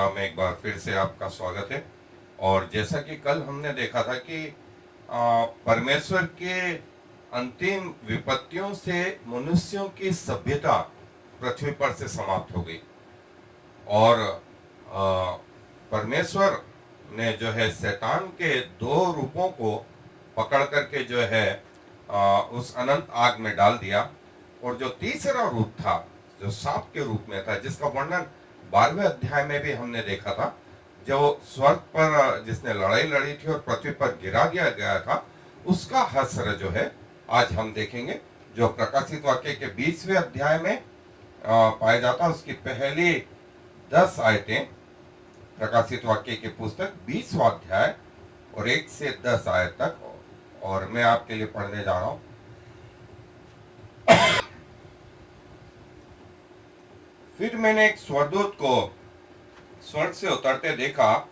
में एक बार फिर से आपका स्वागत है। और जैसा कि कल हमने देखा था कि परमेश्वर के अंतिम विपत्तियों से मनुष्यों की सभ्यता पृथ्वी पर से समाप्त हो गई और परमेश्वर ने जो है शैतान के दो रूपों को पकड़ करके जो है उस अनंत आग में डाल दिया। और जो तीसरा रूप था जो सांप के रूप में था, जिसका वर्णन 12वें अध्याय में भी हमने देखा था, जो स्वर्ग पर जिसने लड़ाई लड़ी थी और पृथ्वी पर गिरा दिया गया था, उसका हश्र जो है आज हम देखेंगे, जो प्रकाशित वाक्य के 20वें अध्याय में पाया जाता है। उसकी पहली 10 आयतें, प्रकाशित वाक्य की पुस्तक 20वां अध्याय और 1 से 10 आयत तक, और मैं आपके लिए पढ़ने जा रहा हूं। फिर मैंने एक स्वर्गदूत को स्वर्ग से उतरते देखा,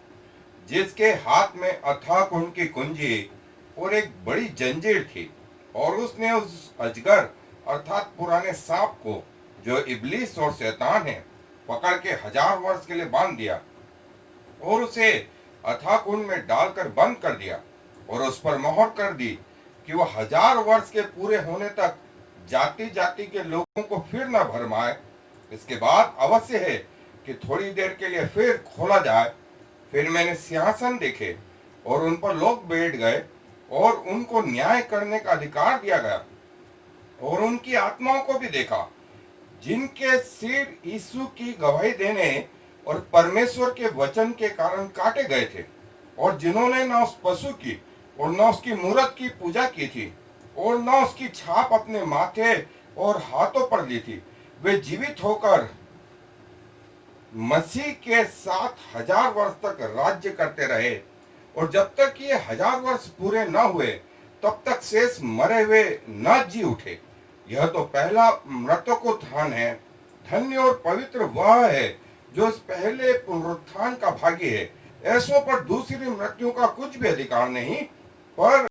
जिसके हाथ में अथाह कुंड की कुंजी और एक बड़ी जंजीर थी, और उसने उस अजगर अर्थात पुराने सांप को, जो इब्लीस और शैतान है, पकड़ के 1000 वर्ष के लिए बांध दिया और उसे अथाह कुंड में डालकर बंद कर दिया और उस पर मोहर कर दी कि वह 1000 वर्ष के पूरे होने तक जाति जाति के लोगों को फिर न भरमाए। इसके बाद अवश्य है कि थोड़ी देर के लिए फिर खोला जाए। फिर मैंने सिंहासन देखे और उन पर लोग बैठ गए और उनको न्याय करने का अधिकार दिया गया, और उनकी आत्माओं को भी देखा, जिनके सिर यीशु की गवाही देने और परमेश्वर के वचन के कारण काटे गए थे, और जिन्होंने न उस पशु की और न उसकी मूरत की पूजा की थी और न उसकी छाप अपने माथे और हाथों पर ली थी, वे जीवित होकर मसीह के साथ 1000 वर्ष तक राज्य करते रहे। और जब तक ये 1000 वर्ष पूरे न हुए तब तक शेष मरे हुए न जी उठे। यह तो पहला मृतकोत्थान है। धन्य और पवित्र वह है जो इस पहले पुनरुत्थान का भागी है। ऐसों पर दूसरी मृत्यु का कुछ भी अधिकार नहीं, पर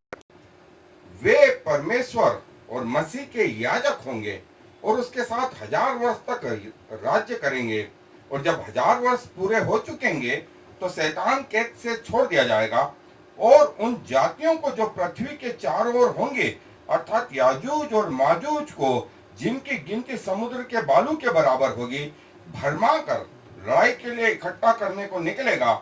वे परमेश्वर और मसीह के याजक होंगे और उसके साथ 1000 वर्ष तक राज्य करेंगे। और जब 1000 वर्ष पूरे हो चुकेंगे तो शैतान कैद से छोड़ दिया जाएगा, और उन जातियों को जो पृथ्वी के चारों ओर होंगे, अर्थात याजूज और माजूज को, जिनकी गिनती समुद्र के बालू के बराबर होगी, भरमा कर लड़ाई के लिए इकट्ठा करने को निकलेगा।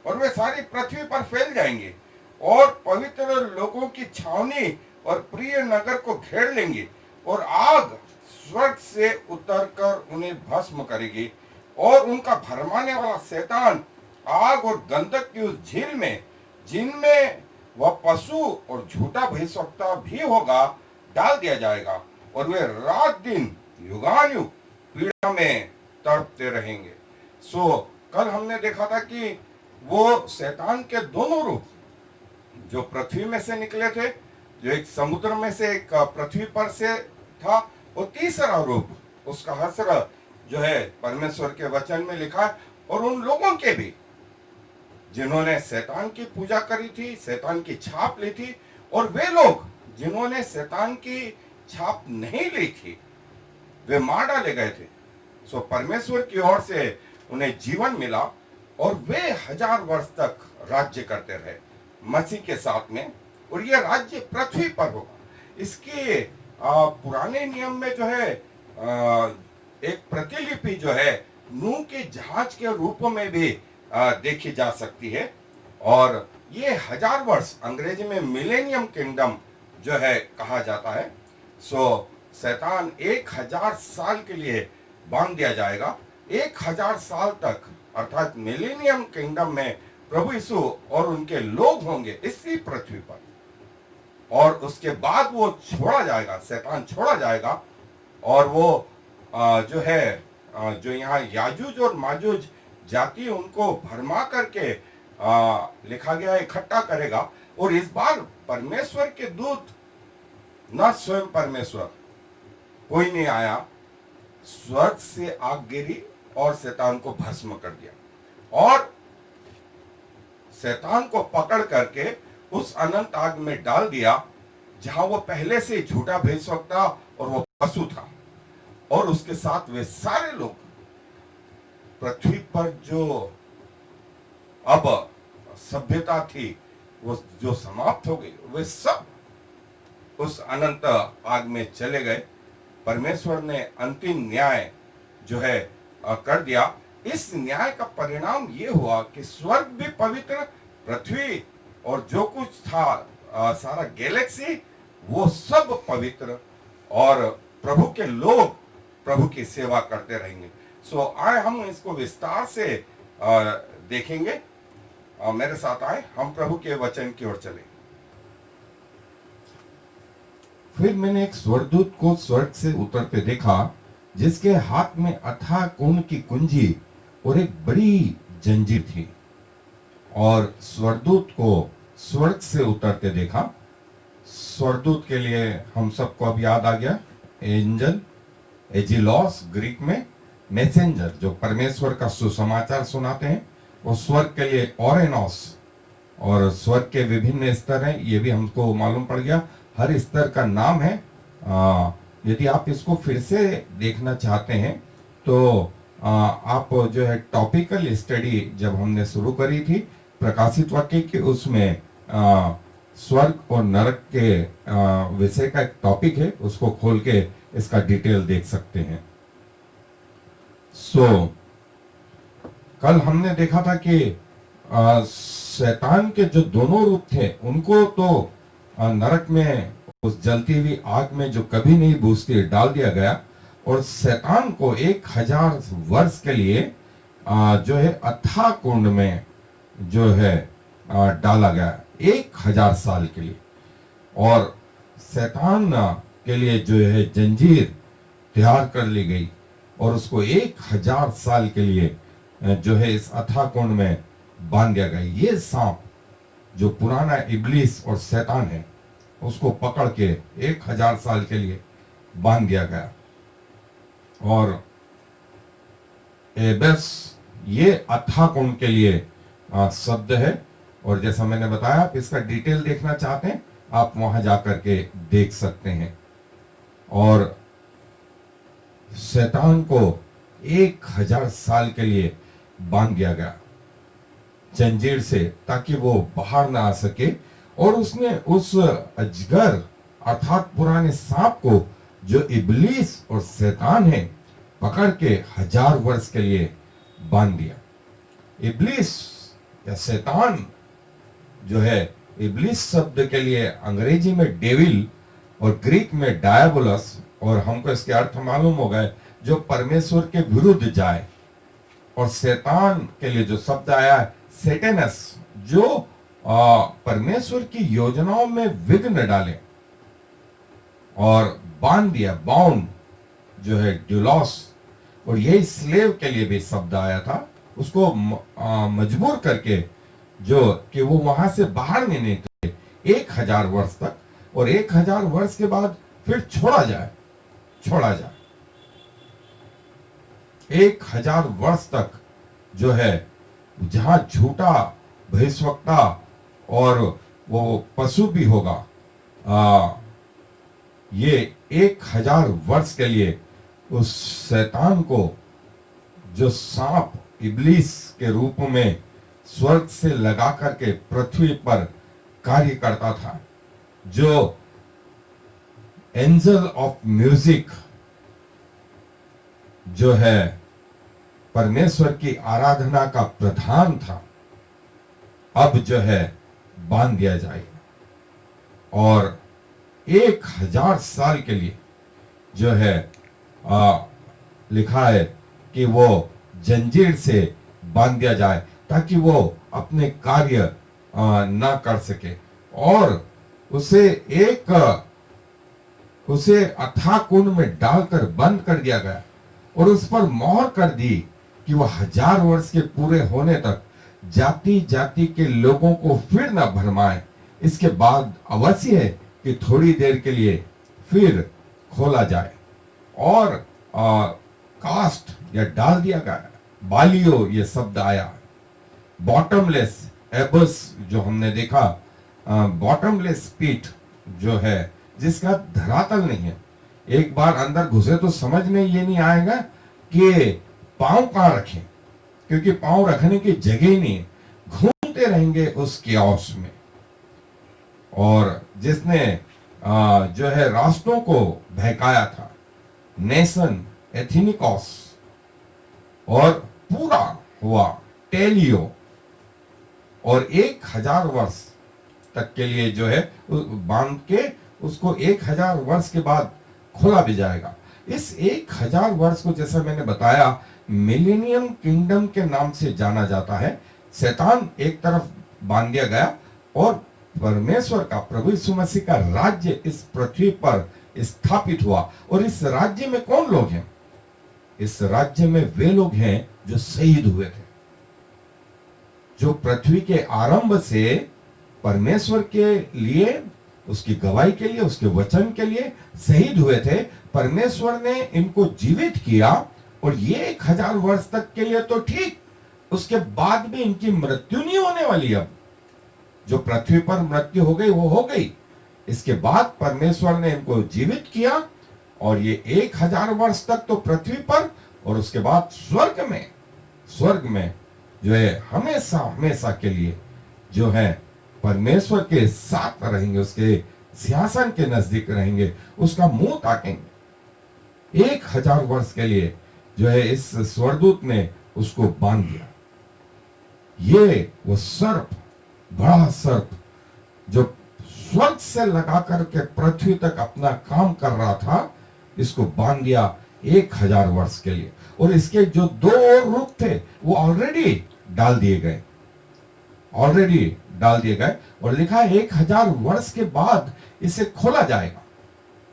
और वे सारी पृथ्वी पर फैल जाएंगे और पवित्र लोगों की छावनी और प्रिय नगर को घेर लेंगे, और आग स्वर्ग से उतरकर उन्हें भस्म करेगी। और उनका भरमाने वाला शैतान आग और गंधक की उस झील में, जिनमें वह पशु और झूठा भविष्यवक्ता भी होगा, डाल दिया जाएगा, और वे रात दिन युगानुयुग पीड़ा में तड़पते रहेंगे। सो कल हमने देखा था कि वो शैतान के दोनों रूप, जो पृथ्वी में से निकले थे, जो एक समुद्र में से एक पृथ्वी पर से था, और तीसरा रूप उसका हश्र जो है परमेश्वर के वचन में लिखा है। और उन लोगों के भी जिन्होंने शैतान की पूजा करी थी, शैतान की छाप ली थी, और वे लोग जिन्होंने शैतान की छाप नहीं ली थी, वे मार डाले गए थे। सो परमेश्वर की ओर से उन्हें जीवन मिला और वे 1000 वर्ष तक राज्य करते रहे मसीह के साथ में, और यह राज्य पृथ्वी पर होगा। इसके पुराने नियम में जो है एक प्रतिलिपि जो है नूह के जहाज के रूपों में भी देखी जा सकती है। और ये 1000 वर्ष अंग्रेजी में मिलेनियम किंगडम जो है कहा जाता है। सो शैतान 1000 साल के लिए बांध दिया जाएगा। 1000 साल तक, अर्थात मिलेनियम किंगडम में प्रभु यीशु और उनके लोग होंगे इसी पृथ्वी पर, और उसके बाद वो छोड़ा जाएगा, शैतान छोड़ा जाएगा, और वो जो है जो यहाँ याजूज और माजूज जाति, उनको भरमा करके लिखा गया इकट्ठा करेगा। और इस बार परमेश्वर के दूत, न स्वयं परमेश्वर, कोई नहीं आया, स्वर्ग से आग गिरी और शैतान को भस्म कर दिया, और शैतान को पकड़ करके उस अनंत आग में डाल दिया, जहां वो पहले से झूठा भविष्यवक्ता और वो पशु था, और उसके साथ वे सारे लोग पृथ्वी पर जो अब सभ्यता थी वो जो समाप्त हो गई, वे सब उस अनंत आग में चले गए। परमेश्वर ने अंतिम न्याय जो है कर दिया। इस न्याय का परिणाम ये हुआ कि स्वर्ग भी पवित्र, पृथ्वी और जो कुछ था सारा गैलेक्सी वो सब पवित्र, और प्रभु के लोग प्रभु की सेवा करते रहेंगे। सो आए हम इसको विस्तार से देखेंगे। मेरे साथ आए, हम प्रभु के वचन की ओर चले। फिर मैंने एक स्वर्गदूत को स्वर्ग से उतरते देखा, जिसके हाथ में अथाह कुंड की कुंजी और एक बड़ी जंजीर थी। और स्वर्गदूत को स्वर्ग से उतरते देखा। स्वर्गदूत के लिए हम सबको अब याद आ गया, एंजल, एजिलॉस ग्रीक में, मैसेंजर जो परमेश्वर का सुसमाचार सुनाते हैं, और स्वर्ग के लिए ओरेनोस। और स्वर्ग के विभिन्न स्तर हैं, ये भी हमको मालूम पड़ गया, हर स्तर का नाम है। यदि आप इसको फिर से देखना चाहते हैं तो आप जो है टॉपिकल स्टडी जब हमने शुरू करी थी प्रकाशित वाक्य की, उसमें स्वर्ग और नरक के विषय का एक टॉपिक है, उसको खोल के इसका डिटेल देख सकते हैं। कल हमने देखा था कि शैतान के जो दोनों रूप थे उनको तो नरक में उस जलती हुई आग में जो कभी नहीं बुझती डाल दिया गया, और शैतान को 1000 वर्ष के लिए जो है अथाह कुंड में जो है डाला गया 1000 साल के लिए। और शैतान के लिए जो है जंजीर तैयार कर ली गई और उसको 1000 साल के लिए जो है इस अथाह कुंड में बांध दिया गया। ये सांप जो पुराना इब्लीस और शैतान है उसको पकड़ के 1000 साल के लिए बांध दिया गया। और बस ये अथाह कुंड के लिए शब्द है, और जैसा मैंने बताया आप इसका डिटेल देखना चाहते हैं आप वहां जाकर के देख सकते हैं। और शैतान को 1000 साल के लिए बांध दिया गया जंजीर से, ताकि वो बाहर ना आ सके। और उसने उस अजगर अर्थात पुराने सांप को जो इब्लीस और शैतान है पकड़ के 1000 वर्ष के लिए बांध दिया। इब्लीस या शैतान जो है, इब्लीस शब्द के लिए अंग्रेजी में डेविल और ग्रीक में डायबोलस, और हमको इसके अर्थ मालूम हो गए जो परमेश्वर के विरुद्ध जाए। और शैतान के लिए जो शब्द आया है सेटेनस, जो परमेश्वर की योजनाओं में विघ्न डाले। और बांध दिया, बाउंड जो है ड्यूलॉस, और यही स्लेव के लिए भी शब्द आया था, उसको मजबूर करके जो कि वो वहां से बाहर नहीं निकले 1000 वर्ष तक, और 1000 वर्ष के बाद फिर छोड़ा जाए। 1000 वर्ष तक जो है जहां झूठा भविष्यवक्ता और वो पशु भी होगा, ये 1000 वर्ष के लिए उस शैतान को जो सांप इब्लीस के रूप में स्वर्ग से लगा करके पृथ्वी पर कार्य करता था, जो एंजल ऑफ म्यूजिक जो है परमेश्वर की आराधना का प्रधान था, अब जो है बांध दिया जाएगा। और 1000 साल के लिए जो है लिखा है कि वो जंजीर से बांध दिया जाए, ताकि वो अपने कार्य ना कर सके। और उसे अथाह कुंड में डालकर बंद कर दिया गया, और उस पर मोहर कर दी कि वह 1000 वर्ष के पूरे होने तक जाति जाति के लोगों को फिर न भरमाए। इसके बाद अवश्य है कि थोड़ी देर के लिए फिर खोला जाए। और कास्ट या डाल दिया गया, बालियो ये शब्द आया। बॉटमलेस एबस जो हमने देखा, बॉटमलेस पीठ जो है जिसका धरातल नहीं है। एक बार अंदर घुसे तो समझ में ये नहीं आएगा कि पांव कहां रखें, क्योंकि पांव रखने की जगह ही नहीं है। रहेंगे उस कियास में। और जिसने जो है राष्ट्रों को बहकाया था, नेशन एथिनिकॉस, और पूरा हुआ टेलियो, और 1000 वर्ष तक के लिए जो है बांध के उसको 1000 वर्ष के बाद खोला भी जाएगा। इस 1000 वर्ष को, जैसा मैंने बताया, मिलेनियम किंगडम के नाम से जाना जाता है। शैतान एक तरफ बांध दिया गया और परमेश्वर का, प्रभु यीशु मसीह का राज्य इस पृथ्वी पर स्थापित हुआ। और इस राज्य में कौन लोग हैं? इस राज्य में वे लोग हैं जो शहीद हुए थे, जो पृथ्वी के आरंभ से परमेश्वर के लिए, उसकी गवाही के लिए, उसके वचन के लिए शहीद हुए थे। परमेश्वर ने इनको जीवित किया, और ये 1000 वर्ष तक के लिए तो ठीक, उसके बाद भी इनकी मृत्यु नहीं होने वाली। अब जो पृथ्वी पर मृत्यु हो गई वो हो गई। इसके बाद परमेश्वर ने इनको जीवित किया, और ये 1000 वर्ष तक तो पृथ्वी पर, और उसके बाद स्वर्ग में जो है हमेशा हमेशा के लिए जो है परमेश्वर के साथ रहेंगे, उसके सिंहासन के नजदीक रहेंगे, उसका मुंह ताकेंगे। 1000 वर्ष के लिए जो है इस स्वर्गदूत ने उसको बांध दिया। ये वो सर्प, बड़ा सर्प, जो स्वर्ग से लगा करके पृथ्वी तक अपना काम कर रहा था, इसको बांध दिया 1000 वर्ष के लिए। और इसके जो 2 और रूप थे वो ऑलरेडी डाल दिए गए, और लिखा है 1000 वर्ष के बाद इसे खोला जाएगा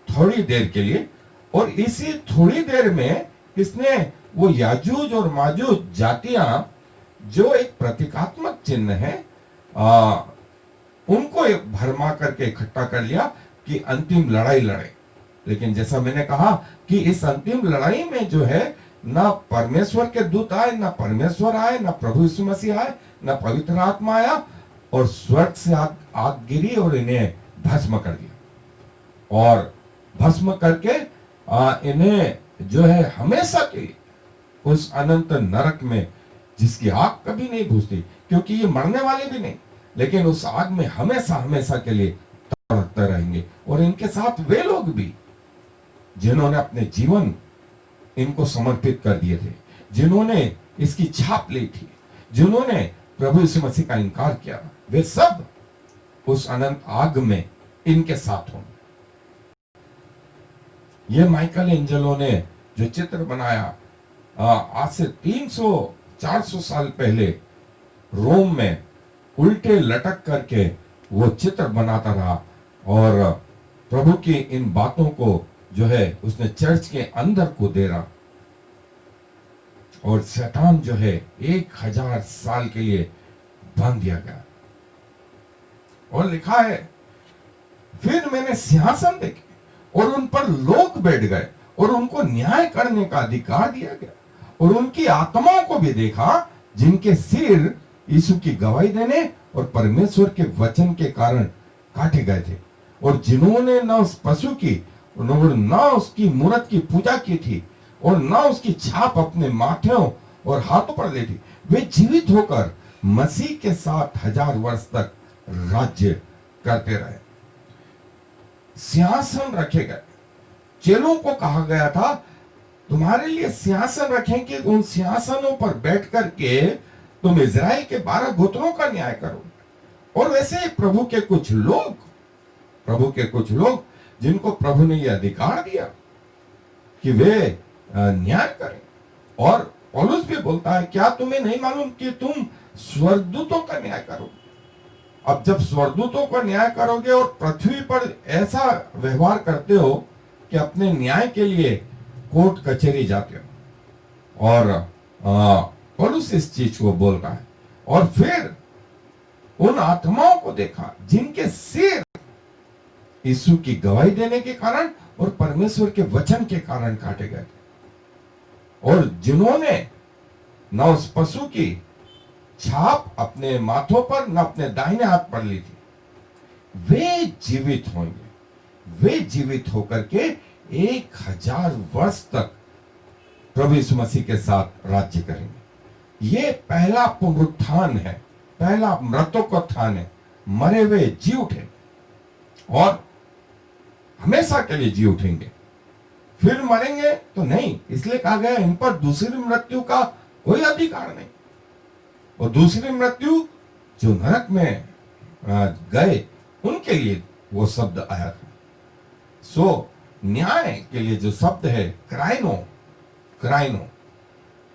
थोड़ी देर के लिए। और इसी थोड़ी देर में इसने वो याजूज और माजूज जातियां, जो एक प्रतीकात्मक चिन्ह है, उनको भरमा करके इकट्ठा कर लिया कि अंतिम लड़ाई लड़े। लेकिन जैसा मैंने कहा कि इस अंतिम लड़ाई में जो है ना परमेश्वर के दूत आए, ना परमेश्वर आए, ना प्रभु यीशु मसीह आए, ना पवित्र आत्मा आया, और स्वर्ग से आग गिरी और इन्हें भस्म कर दिया। और भस्म करके इन्हें जो है हमेशा के लिए उस अनंत नरक में, जिसकी आग कभी नहीं बुझती, क्योंकि ये मरने वाले भी नहीं, लेकिन उस आग में हमेशा हमेशा के लिए तड़पते रहेंगे। और इनके साथ वे लोग भी जिन्होंने अपने जीवन इनको समर्पित कर दिए थे, जिन्होंने इसकी छाप ली थी, जिन्होंने प्रभु यीशु मसीह का इनकार किया, वे सब उस अनंत आग में इनके साथ होंगे। ये माइकल एंजेलो ने जो चित्र बनाया आज से 300-400 साल पहले रोम में उल्टे लटक करके वो चित्र बनाता रहा, और प्रभु की इन बातों को जो है उसने चर्च के अंदर को दे रहा। और शैतान जो है 1000 साल के लिए बांध दिया गया। और लिखा है, फिर मैंने सिंहासन देखे और उन पर लोग बैठ गए, और उनको न्याय करने का अधिकार दिया गया। और उनकी आत्माओं को भी देखा, जिनके सिर यीशु की गवाही देने और परमेश्वर के वचन के कारण काटे गए थे, और जिन्होंने न उस पशु की न उसकी मूर्त की पूजा की थी, और न उसकी छाप अपने माथों और हाथों पर ली थी, वे जीवित होकर मसीह के साथ 1000 वर्ष तक राज्य करते रहे। सिंहासन रखे गए। चेलों को कहा गया था, तुम्हारे लिए सिंहासन रखेंगे, उन सिंहासनों पर बैठ करके तुम इजराइल के 12 गोत्रों का न्याय करो। और वैसे ही प्रभु के कुछ लोग जिनको प्रभु ने यह अधिकार दिया कि वे न्याय करें। और पौलुस भी बोलता है, क्या तुम्हें नहीं मालूम कि तुम स्वर्गदूतों का न्याय करो? अब जब स्वर्गदूतों का न्याय करोगे और पृथ्वी पर ऐसा व्यवहार करते हो कि अपने न्याय के लिए कोर्ट कचहरी जाते हो, और पौलुस इस चीज को बोल रहा है। और फिर उन आत्माओं को देखा जिनके सिर यीशु की गवाही देने के कारण और परमेश्वर के वचन के कारण काटे गए थे, और जिन्होंने न उस पशु की छाप अपने माथों पर न अपने दाहिने हाथ पर ली थी, वे जीवित होंगे। वे जीवित होकर के 1000 वर्ष तक प्रभु यीशु मसीह के साथ राज्य करेंगे। ये पहला पुनरुत्थान है, पहला मृतों को थाने, मरे हुए जी उठे और हमेशा के लिए जी उठेंगे। फिर मरेंगे तो नहीं, इसलिए कहा गया इन पर दूसरी मृत्यु का कोई अधिकार नहीं। और दूसरी मृत्यु जो नरक में गए उनके लिए वो शब्द आया था। सो न्याय के लिए जो शब्द है क्राइनो, क्राइनो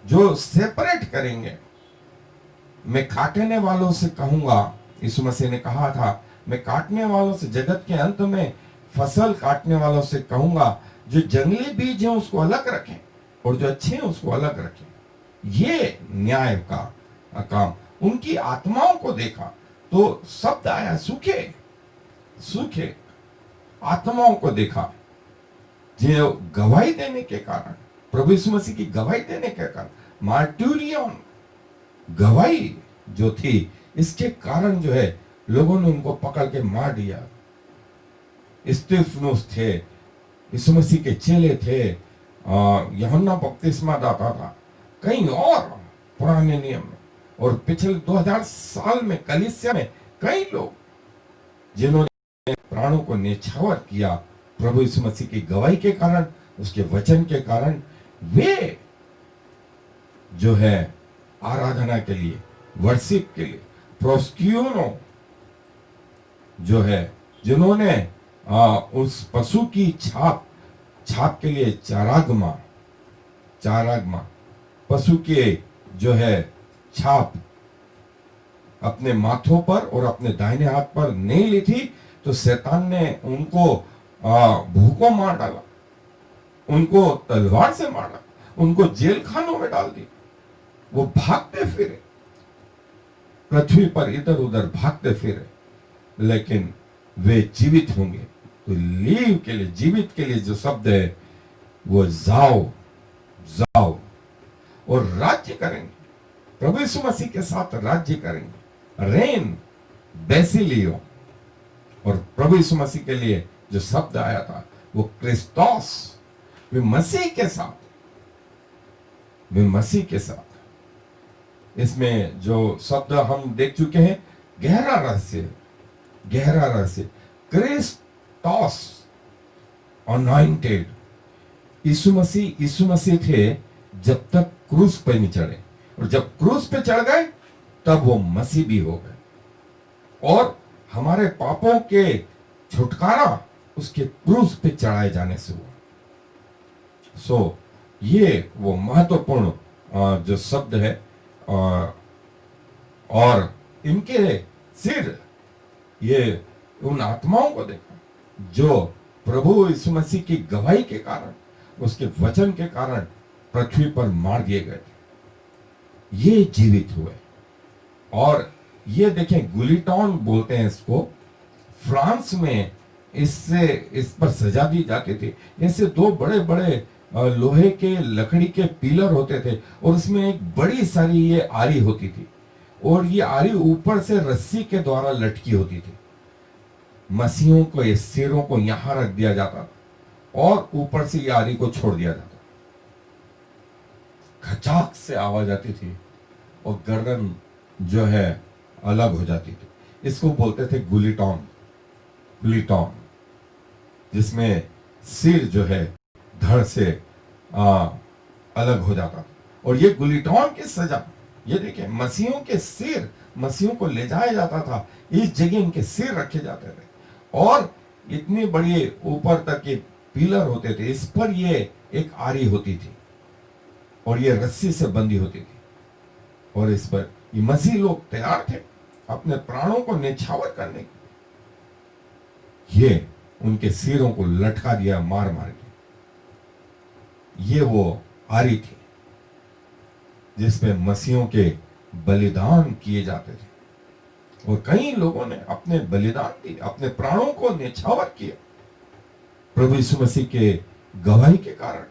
जो सेपरेट करेंगे। मैं काटने वालों से कहूंगा, यीशु मसीह ने कहा था, मैं काटने वालों से, जगत के अंत में फसल काटने वालों से कहूंगा, जो जंगली बीज है उसको अलग रखें और जो अच्छे हैं उसको अलग रखें। ये न्याय का काम। उनकी आत्माओं को देखा तो शब्द आया सूखे, सूखे आत्माओं को देखा, जो गवाही देने के कारण, प्रभु यीशु मसीह की गवाही देने के कारण, मार्टूरियन गवाही जो थी, इसके कारण जो है लोगों ने उनको पकड़ के मार दिया। स्तिफनुस थे, यीशु मसीह के चेले थे, यूहन्ना बपतिस्मा दाता था, कई और पुराने नियम में और पिछले 2000 साल में कलीसिया में कई लोग जिन्होंने प्राणों को न्यौछावर किया प्रभु यीशु मसीह की गवाही के कारण, उसके वचन के कारण। वे जो है आराधना के लिए, वर्शिप के लिए, प्रोस्क्यूनो जो है, जिन्होंने उस पशु की छाप के लिए चारागमा पशु के जो है छाप अपने माथों पर और अपने दाहिने हाथ पर नहीं ली थी, तो शैतान ने उनको भूखों मार डाला, उनको तलवार से मारा, उनको जेल खानों में डाल दी। वो भागते फिरे पृथ्वी पर, इधर उधर भागते फिरे, लेकिन वे जीवित होंगे। तो लीव के लिए, जीवित के लिए जो शब्द है वो जाओ और राज्य करेंगे, प्रभु यीशु मसीह के साथ राज्य करेंगे। रेन बेसिलियो, और प्रभु यीशु मसीह के लिए जो शब्द आया था वो क्रिस्टोस, वे मसीह के साथ। इसमें जो शब्द हम देख चुके हैं, गहरा रहस्य, क्रिस्टोस अनॉइंटेड। यीशु मसीह थे जब तक क्रूस पे नहीं चढ़े, और जब क्रूस पे चढ़ गए तब वो मसीह भी हो गए। और हमारे पापों के छुटकारा उसके क्रूस पे चढ़ाए जाने से हुआ। सो ये वो महत्वपूर्ण जो शब्द है। और इनके सिर, ये उन आत्माओं को देखा जो प्रभु यीशु मसीह की गवाही के कारण, उसके वचन के कारण पृथ्वी पर मार दिए गए थे, ये जीवित हुए। और ये देखें, गुलिटॉन बोलते हैं इसको, फ्रांस में इस पर सजा दी जाती थी। ऐसे दो बड़े बड़े लोहे के, लकड़ी के पिलर होते थे, और उसमें एक बड़ी सारी ये आरी होती थी, और ये आरी ऊपर से रस्सी के द्वारा लटकी होती थी। मसीहों को, ये सिरों को यहां रख दिया जाता था और ऊपर से ये आरी को छोड़ दिया जाता। खचाक से आवाज आती थी और गर्दन जो है अलग हो जाती थी। इसको बोलते थे गुलिटॉन, जिसमें सिर जो है धड़ से अलग हो जाता था। और ये गुलिटॉन की सजा, ये देखिए, मसीहों के सिर, मसीहों को ले जाया जाता था, इस जगह इनके सिर रखे जाते थे, और इतनी बड़ी ऊपर तक के पिलर होते थे, इस पर ये एक आरी होती थी और ये रस्सी से बंधी होती थी, और इस पर ये मसीह लोग तैयार थे अपने प्राणों को न्यौछावर करने के। ये उनके सिरों को लटका दिया मार मार के। ये वो आरी थी जिसपे मसीहों के बलिदान किए जाते थे, और कई लोगों ने अपने बलिदान दिए, अपने प्राणों को न्यौछावर किया प्रभु यीशु मसीह के गवाही के कारण,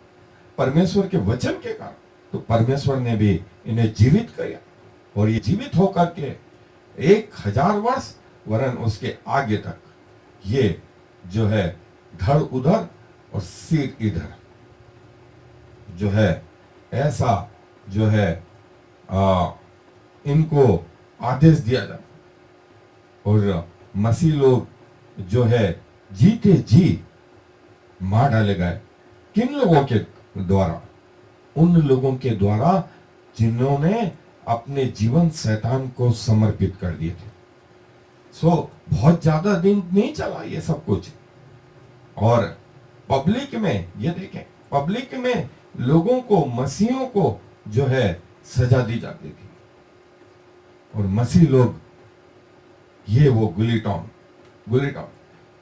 परमेश्वर के वचन के कारण। तो परमेश्वर ने भी इन्हें जीवित किया, और ये जीवित होकर के 1000 वर्ष वरन उसके आगे तक ये जो है धड़ उधर और सिर इधर जो है, ऐसा जो है इनको आदेश दिया जाता और मसीह लोग जो है जीते जी मार डाले गए। किन लोगों के द्वारा? उन लोगों के द्वारा जिन्होंने अपने जीवन शैतान को समर्पित कर दिए थे। बहुत ज्यादा दिन नहीं चला ये सब कुछ। और पब्लिक में ये देखें, पब्लिक में लोगों को, मसीहों को जो है सजा दी जाती थी। और मसीह लोग, ये वो गुलीटॉन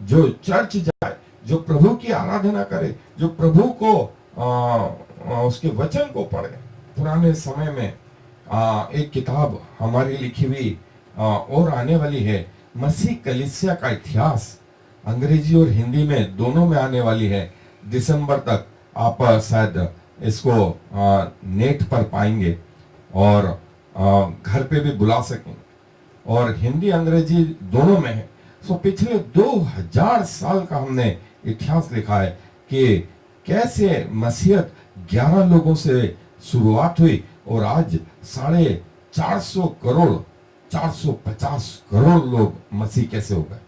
जो चर्च जाए, जो प्रभु की आराधना करे, जो प्रभु को उसके वचन को पढ़े। पुराने समय में एक किताब हमारी लिखी हुई और आने वाली है, मसीह कलीसिया का इतिहास, अंग्रेजी और हिंदी में दोनों में आने वाली है। दिसंबर तक आप शायद इसको नेट पर पाएंगे और घर पे भी बुला सकेंगे, और हिंदी अंग्रेजी दोनों में है। पिछले 2000 साल का हमने इतिहास लिखा है कि कैसे मसीहत 11 लोगों से शुरुआत हुई और आज 450 करोड़ 450 करोड़ लोग मसीह कैसे हो गए।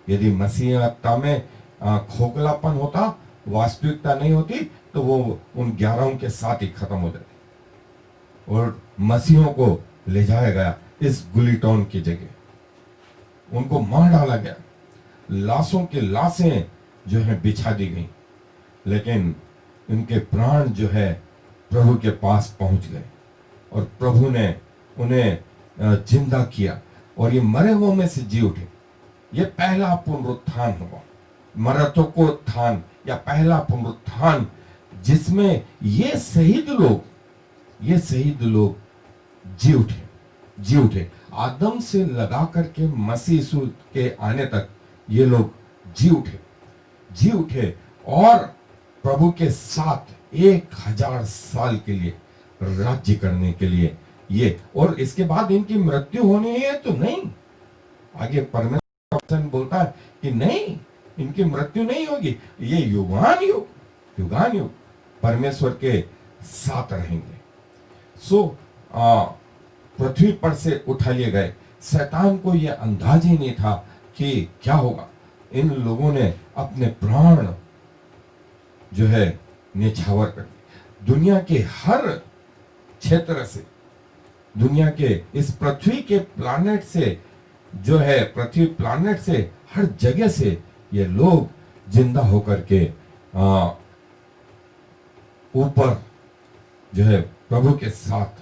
यदि मसीहता में खोखलापन होता, वास्तविकता नहीं होती, तो वो उन 11 के साथ ही खत्म हो जाते। और मसीहों को ले जाया गया इस गुलीटॉन की जगह, उनको मार डाला गया, लाशों की लाशें जो है बिछा दी गई, लेकिन इनके प्राण जो है प्रभु के पास पहुंच गए और प्रभु ने उन्हें जिंदा किया और ये मरे हुओं में से जी उठे। ये पहला पुनरुत्थान हुआ, मरतों को उत्थान या पहला पुनरुत्थान, जिसमें ये शहीद लोग जी उठे। आदम से लगा करके मसीह यीशु के आने तक ये लोग जी उठे और प्रभु के साथ 1000 साल के लिए राज्य करने के लिए ये। और इसके बाद इनकी मृत्यु होनी है तो नहीं, आगे परमेश्वर बोलता है कि नहीं, इनकी मृत्यु नहीं होगी, ये युगान युग परमेश्वर के साथ रहेंगे। पृथ्वी पर से उठा लिए गए। शैतान को यह अंदाज ही नहीं था कि क्या होगा। इन लोगों ने अपने प्राण जो है न्यौछावर कर दिए। दुनिया के हर क्षेत्र से, दुनिया के इस पृथ्वी के प्लैनेट से जो है, पृथ्वी प्लैनेट से हर जगह से ये लोग जिंदा होकर के ऊपर जो है प्रभु के साथ।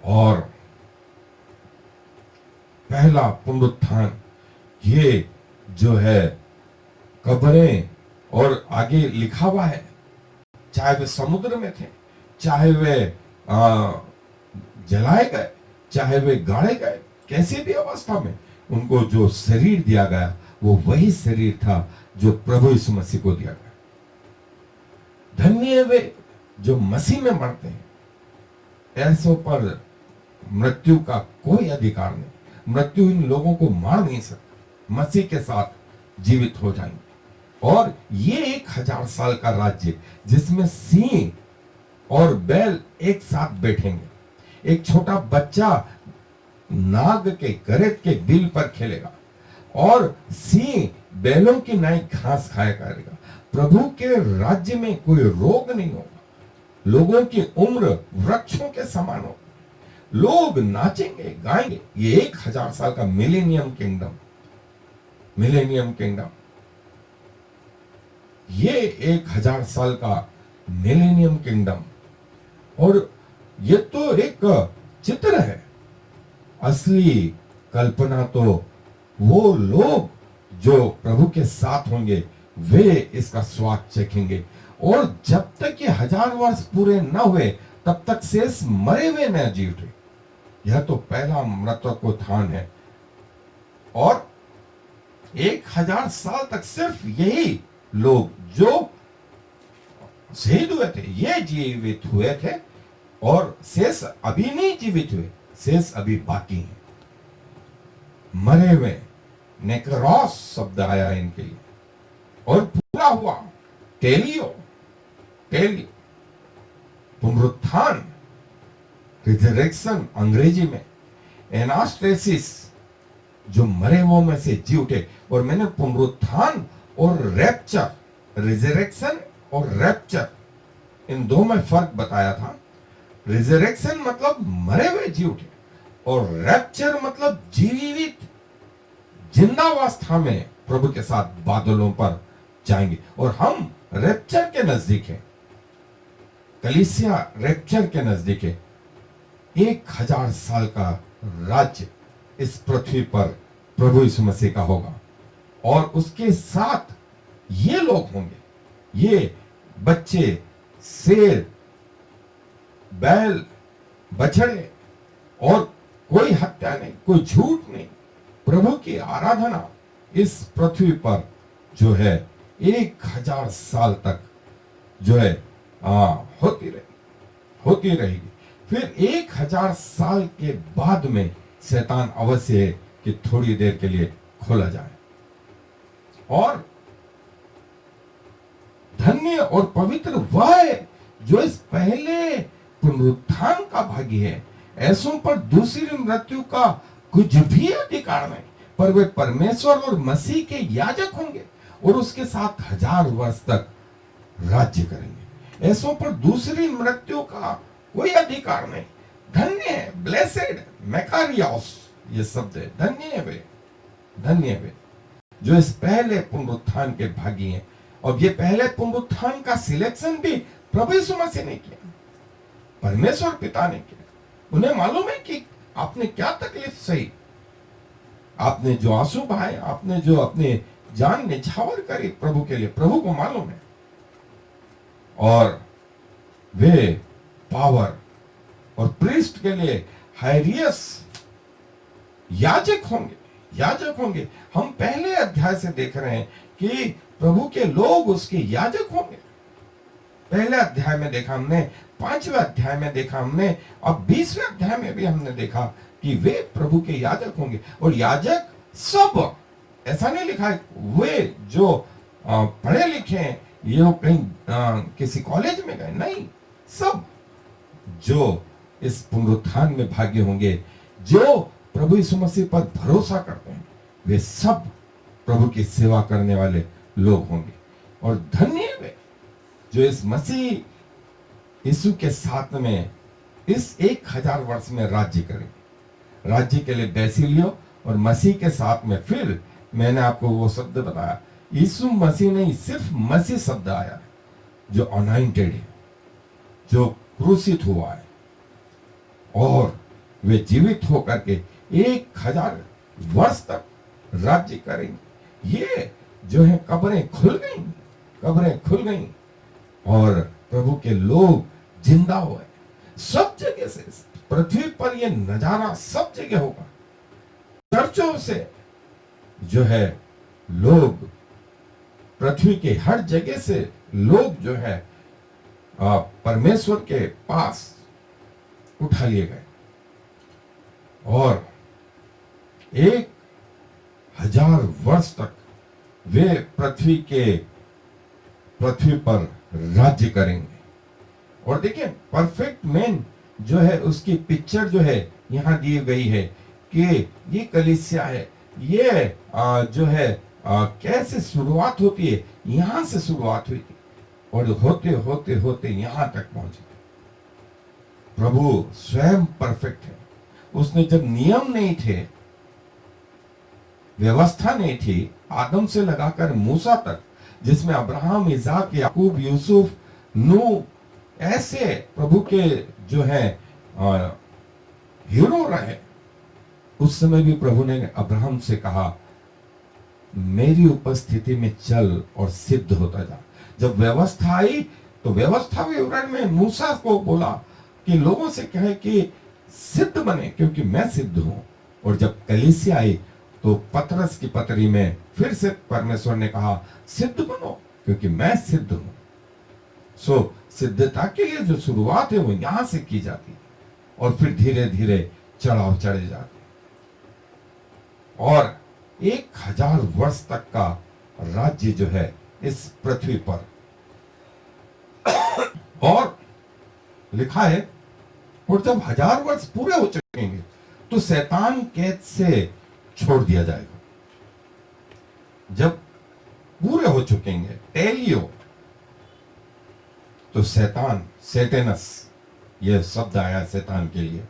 और पहला पुनरुत्थान, ये जो है कब्रें, और आगे लिखा हुआ है, चाहे वे समुद्र में थे, चाहे वे जलाए गए, चाहे वे गाड़े गए, कैसी भी अवस्था में उनको जो शरीर दिया गया वो वही शरीर था जो प्रभु यीशु मसीह को दिया गया। धन्य वे जो मसीह में मरते हैं, ऐसों पर मृत्यु का कोई अधिकार नहीं। मृत्यु इन लोगों को मार नहीं सकती, मसीह के साथ जीवित हो जाएंगे। और ये 1000 साल का राज्य जिसमें सिंह और बैल एक साथ बैठेंगे। एक छोटा बच्चा नाग के गरज के बिल पर खेलेगा और सिंह बैलों की नई घास खाया करेगा। प्रभु के राज्य में कोई रोग नहीं होगा, लोगों की उम्र वृक्षों के समान होगी, लोग नाचेंगे गाएंगे। ये 1000 साल का मिलेनियम किंगडम, ये 1000 साल का मिलेनियम किंगडम। और ये तो एक चित्र है, असली कल्पना तो वो लोग जो प्रभु के साथ होंगे वे इसका स्वाद चखेंगे। और जब तक ये 1000 वर्ष पूरे न हुए तब तक शेष मरे हुए न जी उठे। यह तो पहला मृत्युत्थान है। और 1000 साल तक सिर्फ यही लोग जो शहीद हुए थे ये जीवित हुए थे, और शेष अभी नहीं जीवित हुए, शेष अभी बाकी हैं, मरे हुए। नेक्रोस शब्द आया है इनके लिए। और पूरा हुआ टेलियो पुनरुत्थान, रिजरेक्शन अंग्रेजी में। एनास्टेसिस, जो मरे हुओं में से जी उठे। और मैंने पुनरुत्थान और रैप्चर, रिजरेक्शन और रैप्चर, इन दो में फर्क बताया था। रिजरेक्शन मतलब मरे हुए जी उठे, और रैप्चर मतलब जीवित जिंदावस्था में प्रभु के साथ बादलों पर जाएंगे। और हम रैप्चर के नजदीक हैं, कलीसिया रैप्चर के नजदीक है। 1000 साल का राज्य इस पृथ्वी पर प्रभु यीशु मसीह का होगा, और उसके साथ ये लोग होंगे, ये बच्चे, शेर, बैल, बछड़े, और कोई हत्या नहीं, कोई झूठ नहीं। प्रभु की आराधना इस पृथ्वी पर जो है 1000 साल तक जो है होती रहेगी। फिर 1000 साल के बाद में शैतान अवश्य है कि थोड़ी देर के लिए खोला जाए। और धन्य और पवित्र वह है जो इस पहले पुनरुत्थान का भागी है। ऐसों पर दूसरी मृत्यु का कुछ भी अधिकार नहीं, पर वे परमेश्वर और मसीह के याजक होंगे और उसके साथ 1000 वर्ष तक राज्य करेंगे। ऐसों पर दूसरी मृत्यु का कोई अधिकार नहीं। धन्य है, ब्लेसेड, मैकारियोस, ये शब्द है। धन्य वे जो इस पहले पुनरुत्थान के भागी हैं। और ये पहले पुनरुत्थान का सिलेक्शन भी प्रभु यीशु मसीह ने किया, परमेश्वर पिता ने किया। उन्हें मालूम है कि आपने क्या तकलीफ सही, आपने जो आंसू बहाए, आपने जो अपने जान निछावर करी प्रभु के लिए, प्रभु को मालूम है। और वे पावर और प्रीस्ट के लिए हायरियस याजक होंगे। हम पहले अध्याय से देख रहे हैं कि प्रभु के लोग उसके याजक होंगे। पहले अध्याय में देखा हमने, 5वें अध्याय में देखा हमने, अब 20वें अध्याय में भी हमने देखा कि वे प्रभु के याजक होंगे। और याजक सब, ऐसा नहीं लिखा है वे जो पढ़े लिखे हैं, ये वो कहीं किसी कॉलेज में गए, नहीं, सब जो इस पुनरुत्थान में भागी होंगे, जो प्रभु यीशु मसीह पर भरोसा करते हैं, वे सब प्रभु की सेवा करने वाले लोग होंगे। और धन्य वे जो इस मसीह यीशु के साथ में इस 1000 वर्ष में राज्य करेंगे। राज्य के लिए बैसिलियो और मसीह के साथ में, फिर मैंने आपको वो शब्द बताया, यीशु मसीह नहीं, सिर्फ मसीह शब्द आया जो अनॉइंटेड है, जो क्रूसित हुआ है, और वे जीवित होकर के 1000 वर्ष तक राज्य करेंगे। ये जो है कब्रें खुल गई और प्रभु के लोग जिंदा हुए। सब जगह से, पृथ्वी पर ये नजारा सब जगह होगा। चर्चों से जो है लोग, पृथ्वी के हर जगह से लोग जो है परमेश्वर के पास उठा लिए गए, और 1000 वर्ष तक वे पृथ्वी पर राज्य करेंगे। और देखिए, परफेक्ट मैन जो है उसकी पिक्चर जो है यहां दी गई है कि ये कलीसिया है, ये जो है कैसे शुरुआत होती है, यहां से शुरुआत हुई थी और होते होते होते यहां तक पहुंचे। प्रभु स्वयं परफेक्ट है। उसने जब नियम नहीं थे, व्यवस्था नहीं थी, आदम से लगाकर मूसा तक, जिसमें अब्राहम, इसाक, याकूब, यूसुफ, नूह, ऐसे प्रभु के जो है हीरो रहे, उस समय भी प्रभु ने अब्राहम से कहा, मेरी उपस्थिति में चल और सिद्ध होता जा। जब व्यवस्था आई तो व्यवस्था विवरण में मूसा को बोला कि लोगों से कहे कि सिद्ध बने क्योंकि मैं सिद्ध हूं। और जब कलीसिया आई तो पतरस की पत्री में फिर से परमेश्वर ने कहा, सिद्ध बनो क्योंकि मैं सिद्ध हूं। सो सिद्धता के लिए जो शुरुआत है वो यहां से की जाती है, और फिर धीरे धीरे चढ़ाव चढ़े जाते, और 1000 वर्ष तक का राज्य जो है इस पृथ्वी पर। और लिखा है, और जब 1000 वर्ष पूरे हो चुकेंगे तो शैतान कैद से छोड़ दिया जाएगा। जब पूरे हो चुकेंगे टेलियो, तो शैतान, सेटेनस, यह शब्द आया शैतान के लिए,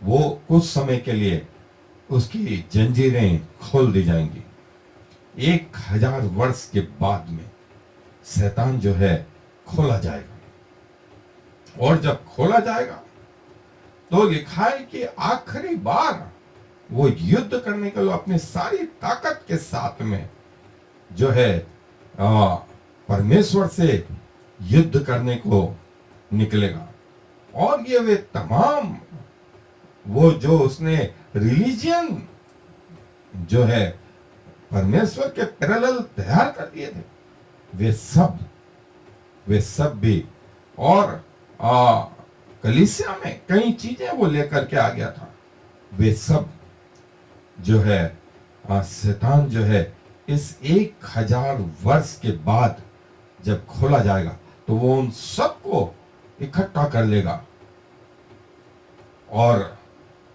वो कुछ समय के लिए उसकी जंजीरें खोल दी जाएंगी। 1000 वर्ष के बाद में शैतान जो है खोला जाएगा। और जब खोला जाएगा तो लिखा है कि आखिरी बार वो युद्ध करने के लिए अपनी सारी ताकत के साथ में जो है परमेश्वर से युद्ध करने को निकलेगा। और ये वे तमाम वो जो उसने रिलीजियन जो है परमेश्वर के पैरेलल तैयार कर दिए थे, वे सब भी, और कलीसिया में कई चीजें वो लेकर के आ गया था, वे सब जो है शैतान जो है इस 1000 वर्ष के बाद जब खोला जाएगा तो वो उन सबको इकट्ठा कर लेगा और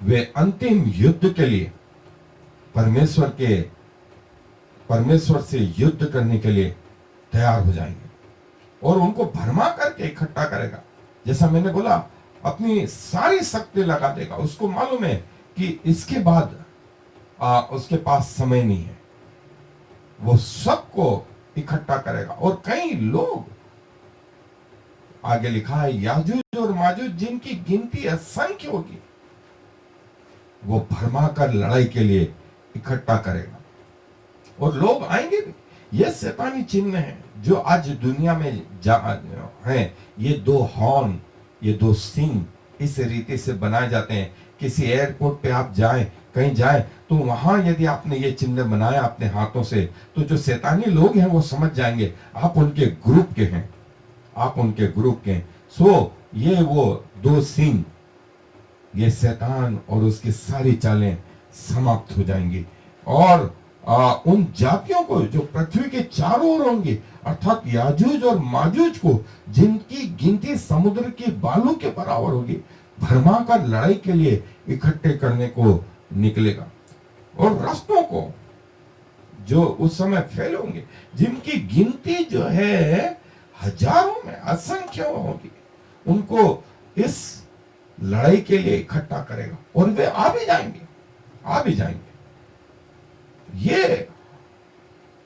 वे अंतिम युद्ध के लिए परमेश्वर से युद्ध करने के लिए तैयार हो जाएंगे और उनको भरमा करके इकट्ठा करेगा। जैसा मैंने बोला, अपनी सारी शक्ति लगा देगा। उसको मालूम है कि इसके बाद उसके पास समय नहीं है, वो सबको इकट्ठा करेगा। और कई लोग, आगे लिखा है, याजूज और माजूज जिनकी गिनती असंख्य होगी, वो भरमा कर लड़ाई के लिए इकट्ठा करेगा और लोग आएंगे भी। ये शैतानी चिन्ह है जो आज दुनिया में हैं। ये 2 हॉर्न, ये 2 सींग इस रीति से बनाए जाते हैं। किसी एयरपोर्ट पे आप जाएं, कहीं जाएं, तो वहां यदि आपने ये चिन्ह बनाया अपने हाथों से, तो जो शैतानी लोग हैं वो समझ जाएंगे आप उनके ग्रुप के हैं, आप उनके ग्रुप के हैं। सो ये वो 2 सींग, ये शैतान और उसकी सारी चालें समाप्त हो जाएंगी। और उन जातियों को जो पृथ्वी के चारों ओर होंगी, अर्थात याजूज और माजूज को, जिनकी गिनती समुद्र की बालू के बराबर होगी, भरमा कर लड़ाई के लिए इकट्ठे करने को निकलेगा। और रास्तों को जो उस समय फैले होंगे, जिनकी गिनती जो है हजारों में, असंख्य होगी, उनको इस लड़ाई के लिए इकट्ठा करेगा और वे आ भी जाएंगे। ये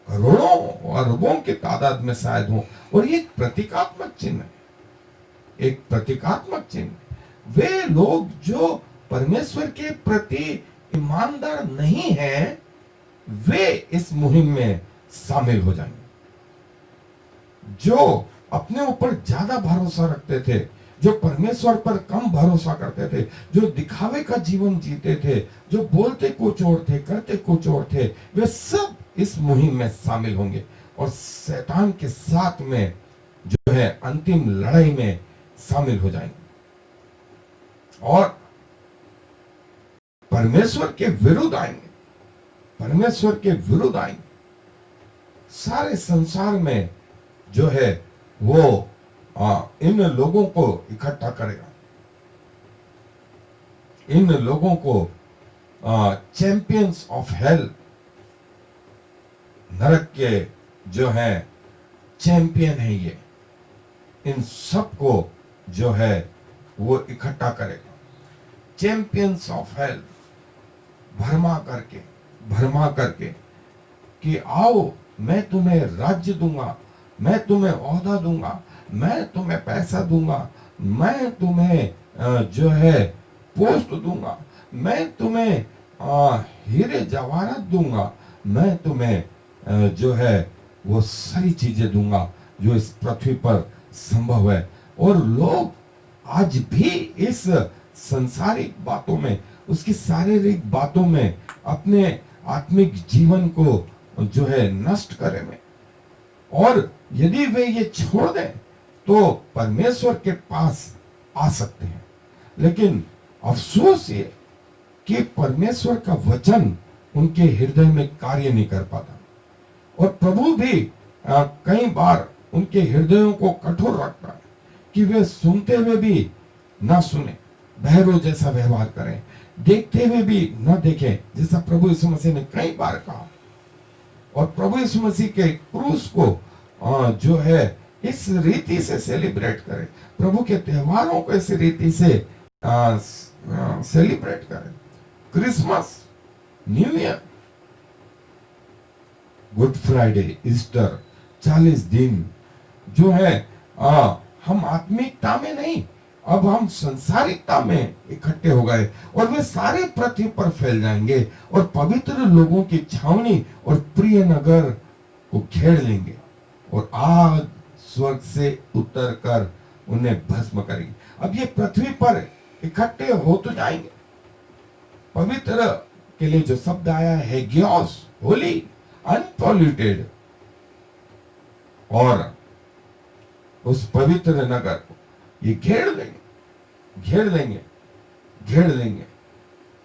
करोड़ों अरबों की तादाद में शायद हो। और ये एक प्रतीकात्मक चिन्ह है, एक प्रतीकात्मक चिन्ह। वे लोग जो परमेश्वर के प्रति ईमानदार नहीं हैं, वे इस मुहिम में शामिल हो जाएंगे। जो अपने ऊपर ज्यादा भरोसा रखते थे, जो परमेश्वर पर कम भरोसा करते थे, जो दिखावे का जीवन जीते थे, जो बोलते कुछ और थे, करते कुछ और थे, वे सब इस मुहिम में शामिल होंगे और शैतान के साथ में जो है अंतिम लड़ाई में शामिल हो जाएंगे और परमेश्वर के विरुद्ध आएंगे। सारे संसार में जो है वो इन लोगों को इकट्ठा करेगा। इन लोगों को चैंपियंस ऑफ हेल, नरक के जो है चैंपियन है, ये इन सबको जो है वो इकट्ठा करेगा। चैंपियंस ऑफ हेल, भरमा करके कि आओ, मैं तुम्हें राज्य दूंगा, मैं तुम्हें ओहदा दूंगा, मैं तुम्हें पैसा दूंगा, मैं तुम्हें जो है पोस्ट दूंगा, मैं तुम्हें हीरे जवाहरात दूंगा, मैं तुम्हें जो है वो सारी चीजें दूंगा जो इस पृथ्वी पर संभव है। और लोग आज भी इस संसारिक बातों में, उसकी शारीरिक बातों में अपने आत्मिक जीवन को जो है नष्ट करेंगे। और यदि वे ये छोड़ दें तो परमेश्वर के पास आ सकते हैं। लेकिन अफसोस ये कि परमेश्वर का वचन उनके हृदय में कार्य नहीं कर पाता और प्रभु भी कई बार उनके हृदयों को कठोर रखता है कि वे सुनते हुए भी ना सुने, बहरों जैसा व्यवहार करें, देखते हुए भी न देखें, जैसा प्रभु यीशु मसीह ने कई बार कहा। और प्रभु यीशु मसीह के क्रूस को जो है इस रीति से सेलिब्रेट करें, प्रभु के त्योहारों को इस रीति से सेलिब्रेट करें। Christmas, new year, good Friday, Easter, 40 दिन जो है हम आत्मिकता में नहीं, अब हम संसारिकता में इकट्ठे हो गए और वे सारे पृथ्वी पर फैल जाएंगे और पवित्र लोगों की छावनी और प्रिय नगर को घेर लेंगे और आग स्वर्ग से उतर कर उन्हें भस्म करेंगे। अब ये पृथ्वी पर इकट्ठे हो तो जाएंगे। पवित्र के लिए जो शब्द आया है गियोस, होली, अनपॉल्यूटेड, और उस पवित्र नगर को ये घेर लेंगे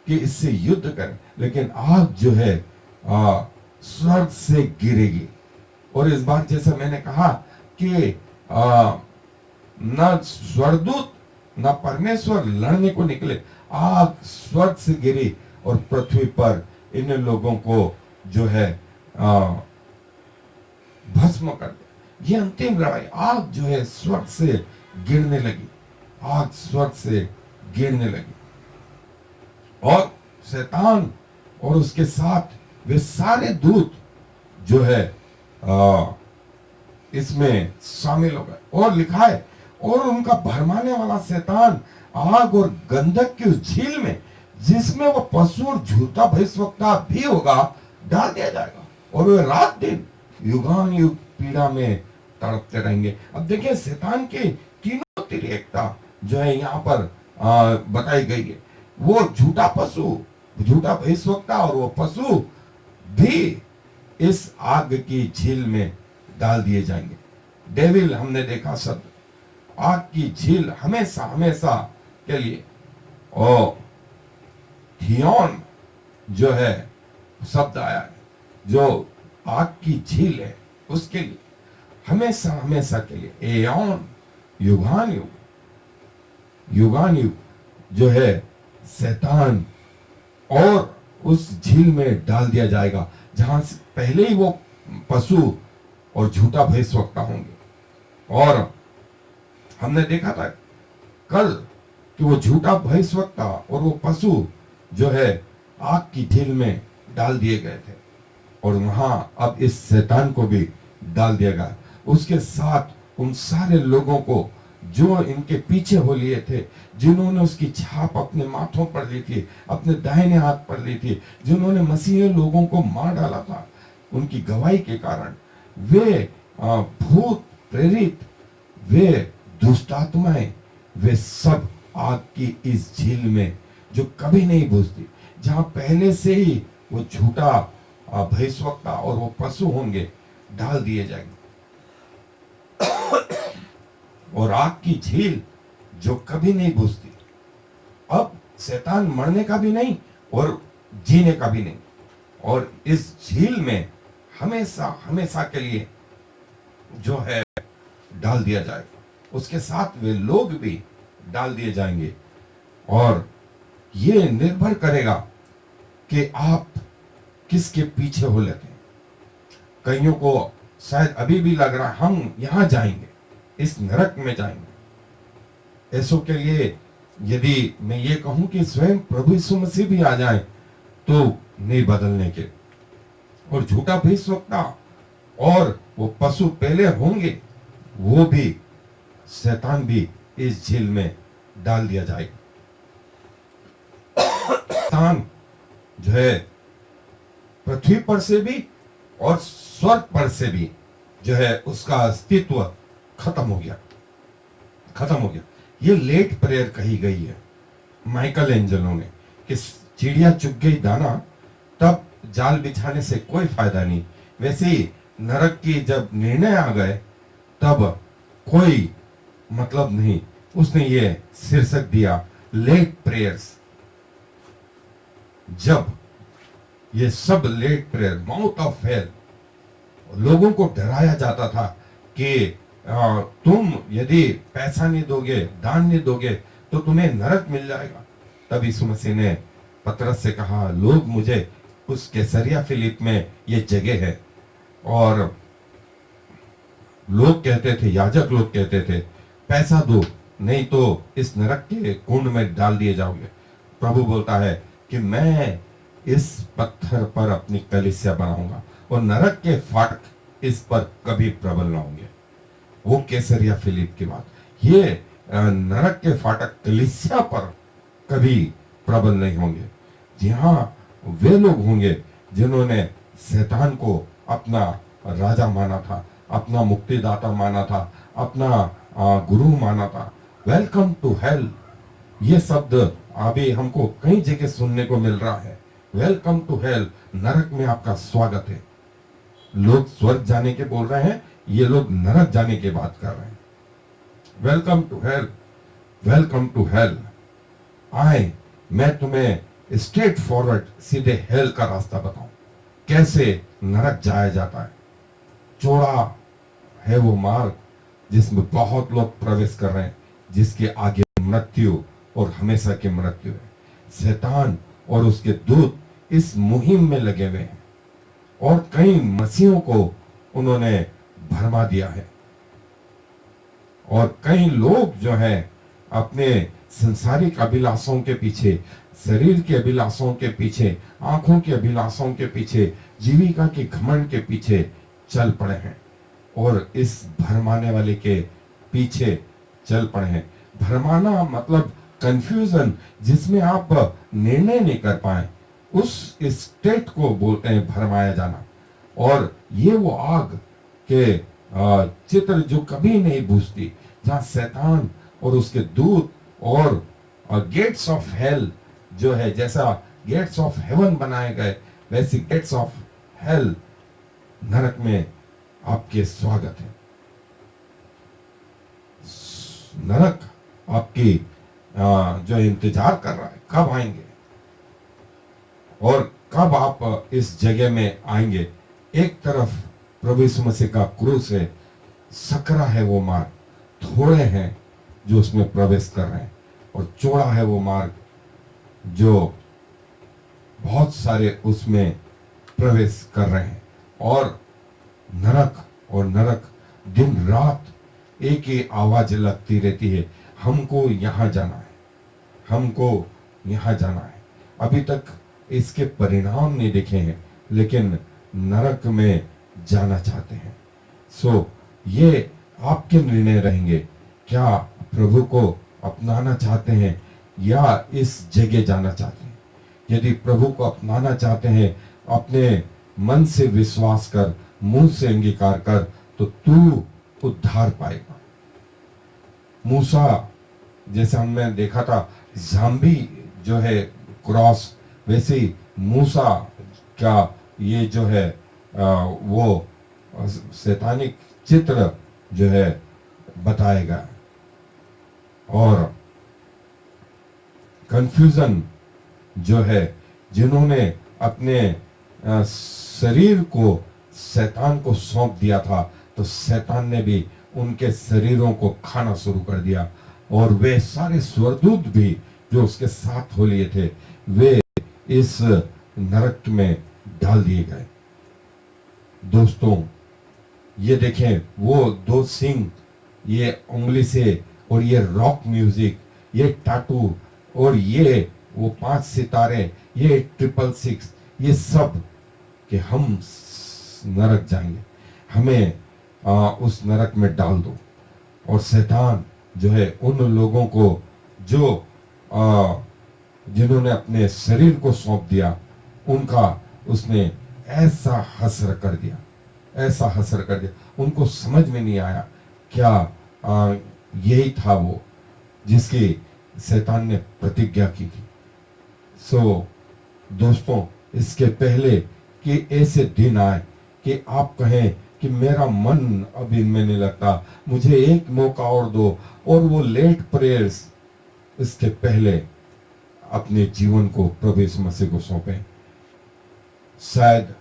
कि इससे युद्ध करें। लेकिन आग जो है स्वर्ग से गिरेगी। और इस बार जैसा मैंने कहा कि न स्वर्गदूत न परमेश्वर लड़ने को निकले, आग स्वर्ग से गिरी और पृथ्वी पर इन लोगों को जो है भस्म कर दिया। ये अंतिम लड़ाई, आग जो है स्वर्ग से गिरने लगी, आग स्वर्ग से गिरने लगी और शैतान और उसके साथ वे सारे दूत जो है इसमें शामिल हो गए। और लिखा है और उनका भरमाने वाला शैतान आग और गंधक की उस झील में, जिसमें वो पशु और झूठा भविष्यवक्ता भी होगा, डाल दिया जाएगा और वे रात दिन युगान युग पीड़ा में तड़पते रहेंगे। अब देखिए शैतान की तीनों तिर्यकता जो है यहाँ पर बताई गई है। वो झूठा पशु, झूठा भविष्यवक्ता और वो पशु भी इस आग की झील में डाल दिए जाएंगे। डेविल, हमने देखा शब्द, आग की झील हमेशा हमेशा के लिए। और हियोन जो है शब्द आया है, जो आग की झील है, उसके लिए हमेशा हमेशा के लिए, एयॉन, युगान युग, युगान युग जो है शैतान और उस झील में डाल दिया जाएगा, जहां से पहले ही वो पशु और झूठा भविष्यवक्ता होंगे। और हमने देखा था कल कि वो झूठा भविष्यवक्ता और वो पशु जो है आग की झील में डाल दिए गए थे और वहां अब इस शैतान को भी डाल दिया गया। उसके साथ उन सारे लोगों को जो इनके पीछे हो लिए थे, जिन्होंने उसकी छाप अपने माथों पर ली थी, अपने दाहिने हाथ पर ली थी, जिन्होंने मसीही लोगों को मार डाला था उनकी गवाही के कारण, वे भूत प्रेरित, वे दुष्टात्माएं, वे सब आग की इस झील में जो कभी नहीं बुझती, जहां पहले से ही वो झूठा भविष्यवक्ता और वो पशु होंगे, डाल दिए जाएंगे। और आग की झील जो कभी नहीं बुझती। अब शैतान मरने का भी नहीं और जीने का भी नहीं, और इस झील में हमेशा हमेशा के लिए जो है डाल दिया जाएगा। उसके साथ वे लोग भी डाल दिए जाएंगे। और ये निर्भर करेगा कि आप किसके पीछे हो लेते हैं। कईयों को शायद अभी भी लग रहा है हम यहां जाएंगे, इस नरक में जाएंगे। ऐसों के लिए यदि मैं ये कहूं कि स्वयं प्रभु यीशु मसीह भी आ जाए तो नहीं बदलने के, और झूठा भविष्यवक्ता और वो पशु पहले होंगे, वो भी शैतान भी इस झील में डाल दिया जाएगा। शैतान जो है पृथ्वी पर से भी और स्वर्ग पर से भी जो है उसका अस्तित्व खत्म हो गया, खत्म हो गया। ये लेट प्रेयर कही गई है माइकल एंजेलो ने कि चिड़िया चुग गई दाना, तब जाल बिछाने से कोई फायदा नहीं। वैसे ही नरक की जब निर्णय आ गए तब कोई मतलब नहीं। उसने ये शीर्षक दिया लेट प्रेयर्स। जब ये सब late prayer, mouth of hell, लोगों को डराया जाता था कि तुम यदि पैसा नहीं दोगे, दान नहीं दोगे तो तुम्हें नरक मिल जाएगा। तब यीशु मसीह ने पतरस से कहा, लोग मुझे उस कैसरिया फिलिप में ये जगह है, और लोग कहते थे, याजक लोग कहते थे, पैसा दो नहीं तो इस नरक के कुंड में डाल दिए जाओगे। प्रभु बोलता है कि मैं इस पत्थर पर अपनी कलीसिया बनाऊंगा और नरक के फाटक इस पर कभी प्रबल ना होंगे। वो कैसरिया फिलिप की बात, ये नरक के फाटक कलीसिया पर कभी प्रबल नहीं होंगे। जी हाँ, वे लोग होंगे जिन्होंने शैतान को अपना राजा माना था, अपना मुक्तिदाता माना था, अपना गुरु माना था। वेलकम टू हेल, ये शब्द अभी हमको कई जगह सुनने को मिल रहा है। वेलकम टू हेल, नरक में आपका स्वागत है। लोग स्वर्ग जाने के बोल रहे हैं, ये लोग नरक जाने की बात कर रहे हैं। Welcome to hell, welcome to hell. आए, मैं तुम्हें स्ट्रेट फॉरवर्ड सीधे हेल का रास्ता बताऊं, कैसे नरक जाया जाता है। चौड़ा है वो मार्ग जिसमें बहुत लोग प्रवेश कर रहे हैं, जिसके आगे मृत्यु और हमेशा की मृत्यु है। शैतान और उसके दूत इस मुहिम में लगे हुए हैं और कई मसीहों को उन्होंने भरमा दिया है, और कई लोग जो हैं अपने संसारिक अभिलाषों के पीछे, शरीर के अभिलाषों के पीछे, आंखों के अभिलाषों के पीछे, जीविका के घमंड के पीछे चल पड़े हैं और इस भरमाने वाले के पीछे चल पड़े हैं। भरमाना मतलब कंफ्यूजन, जिसमें आप निर्णय नहीं कर पाए, उस स्टेट को बोलते हैं भरमाया जाना। और ये वो आग के चित्र जो कभी नहीं बुझती, जहां शैतान और उसके दूत और गेट्स ऑफ हेल जो है, जैसा गेट्स ऑफ हेवन बनाए गए, वैसे गेट्स ऑफ हेल, नरक में आपके स्वागत है। नरक आपकी जो इंतजार कर रहा है, कब आएंगे और कब आप इस जगह में आएंगे। एक तरफ प्रभु यीशु मसीह का क्रूस है, सकरा है वो मार्ग, थोड़े हैं जो उसमें प्रवेश कर रहे हैं, और चौड़ा है वो मार्ग जो बहुत सारे उसमें प्रवेश कर रहे हैं। और नरक दिन रात एक ही आवाज लगती रहती है, हमको यहां जाना है, हमको यहां जाना है। अभी तक इसके परिणाम नहीं दिखे हैं, लेकिन नरक में जाना चाहते हैं। सो ये आपके निर्णय रहेंगे, क्या प्रभु को अपनाना चाहते हैं या इस जगह जाना चाहते हैं। यदि प्रभु को अपनाना चाहते हैं, अपने मन से विश्वास कर, मुंह से अंगीकार कर, तो तू उद्धार पाएगा। मूसा, जैसे हमने देखा था ज़ाम्बी जो है क्रॉस, वैसे ही मूसा का ये जो है वो शैतानिक चित्र जो है बताएगा। और कंफ्यूजन जो है, जिन्होंने अपने शरीर को शैतान को सौंप दिया था, तो शैतान ने भी उनके शरीरों को खाना शुरू कर दिया, और वे सारे स्वर्गदूत भी जो उसके साथ हो लिए थे, वे इस नरक में डाल दिए गए। दोस्तों, ये देखें, वो दो सिंह, ये उंगली से, और ये रॉक म्यूजिक, ये टाटू, और ये वो 5 सितारे, ये 666, ये सब कि हम नरक जाएंगे, हमें उस नरक में डाल दो। और शैतान जो है उन लोगों को जो जिन्होंने अपने शरीर को सौंप दिया, उनका उसने ऐसा हसर कर दिया, ऐसा हसर कर दिया, उनको समझ में नहीं आया क्या यही था वो जिसकी शैतान ने प्रतिज्ञा की थी। सो दोस्तों, इसके पहले कि ऐसे दिन आए कि आप कहें कि मेरा मन अब इनमें नहीं लगता, मुझे एक मौका और दो, और वो लेट प्रेयर्स, इसके पहले अपने जीवन को प्रभु यीशु मसीह को सौंपें। शायद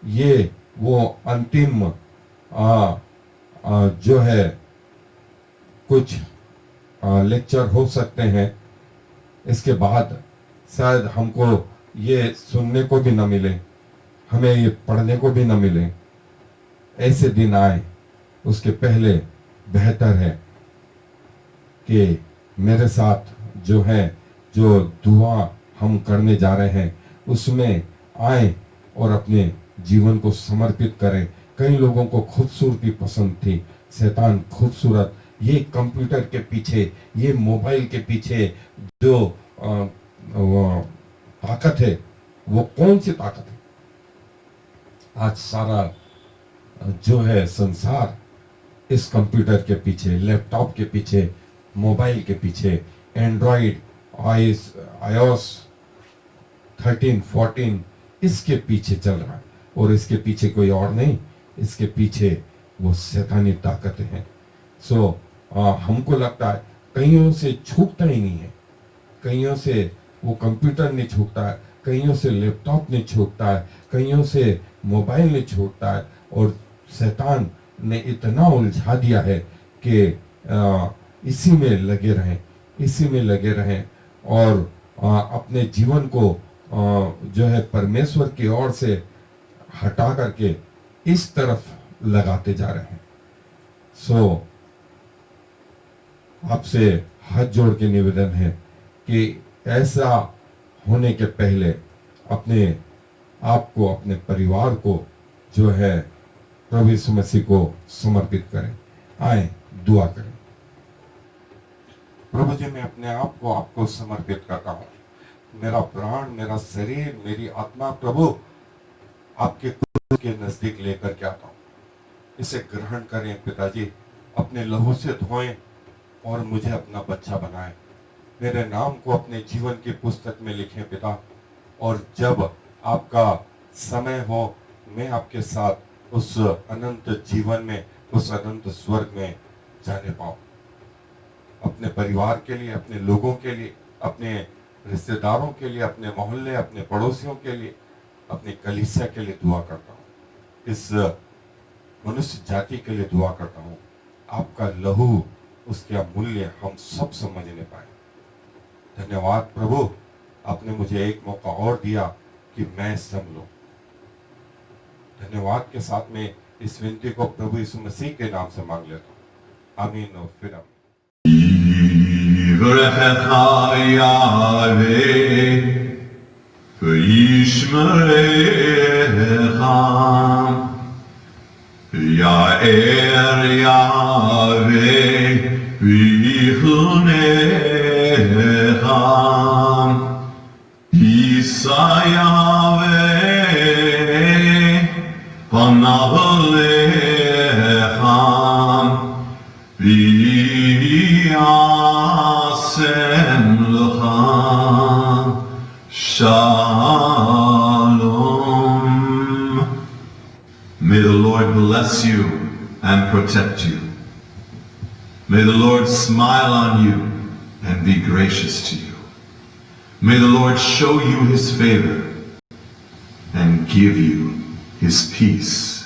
ये वो अंतिम जो है कुछ लेक्चर हो सकते हैं। इसके बाद शायद हमको ये सुनने को भी न मिले, हमें ये पढ़ने को भी न मिले। ऐसे दिन आए, उसके पहले बेहतर है कि मेरे साथ जो है, जो दुआ हम करने जा रहे हैं उसमें आए और अपने जीवन को समर्पित करें। कई लोगों को खूबसूरती पसंद थी, शैतान खूबसूरत, ये कंप्यूटर के पीछे, ये मोबाइल के पीछे जो वो ताकत है, वो कौन सी ताकत है? आज सारा जो है संसार इस कंप्यूटर के पीछे, लैपटॉप के पीछे, मोबाइल के पीछे, एंड्रॉइड, iOS 13, 14 इसके पीछे चल रहा है। और इसके पीछे कोई और नहीं, इसके पीछे वो शैतानी ताकतें हैं। हमको लगता है कईयों से छूटता ही नहीं है, कईयों से वो कंप्यूटर नहीं छूटता है, कईयों से लैपटॉप नहीं छूटता है, कईयों से मोबाइल नहीं छूटता है। और शैतान ने इतना उलझा दिया है कि इसी में लगे रहें, इसी में लगे रहें और अपने जीवन को जो है परमेश्वर की ओर से हटा करके इस तरफ लगाते जा रहे हैं। आपसे हाथ जोड़ के निवेदन है कि ऐसा होने के पहले अपने आप को, अपने परिवार को जो है प्रभु यीशु मसीह को समर्पित करें। आए दुआ करें। प्रभु जी, मैं अपने आप को आपको समर्पित करता हूँ। मेरा प्राण, मेरा शरीर, मेरी आत्मा प्रभु आपके क्रूस के नजदीक लेकर के आता हूँ। इसे ग्रहण करें पिताजी, अपने लहू से धोएं और मुझे अपना बच्चा बनाएं। मेरे नाम को अपने जीवन की पुस्तक में लिखें पिता, और जब आपका समय हो मैं आपके साथ उस अनंत जीवन में, उस अनंत स्वर्ग में जाने पाऊं। अपने परिवार के लिए, अपने लोगों के लिए, अपने रिश्तेदारों के लिए, अपने मोहल्ले, अपने पड़ोसियों के लिए, अपनी कलीसिया के लिए दुआ करता हूँ। इस मनुष्य जाति के लिए दुआ करता हूँ। आपका लहू, उसका मूल्य हम सब समझने पाए। धन्यवाद प्रभु, आपने मुझे एक मौका और दिया कि मैं संभलूं। धन्यवाद के साथ में इस विनती को प्रभु यीशु मसीह के नाम से मांग लेता हूँ। आमीन और फिर आमीन। Shalom. May the Lord bless you and protect you. May the Lord smile on you and be gracious to you. May the Lord show you his favor and give you his peace.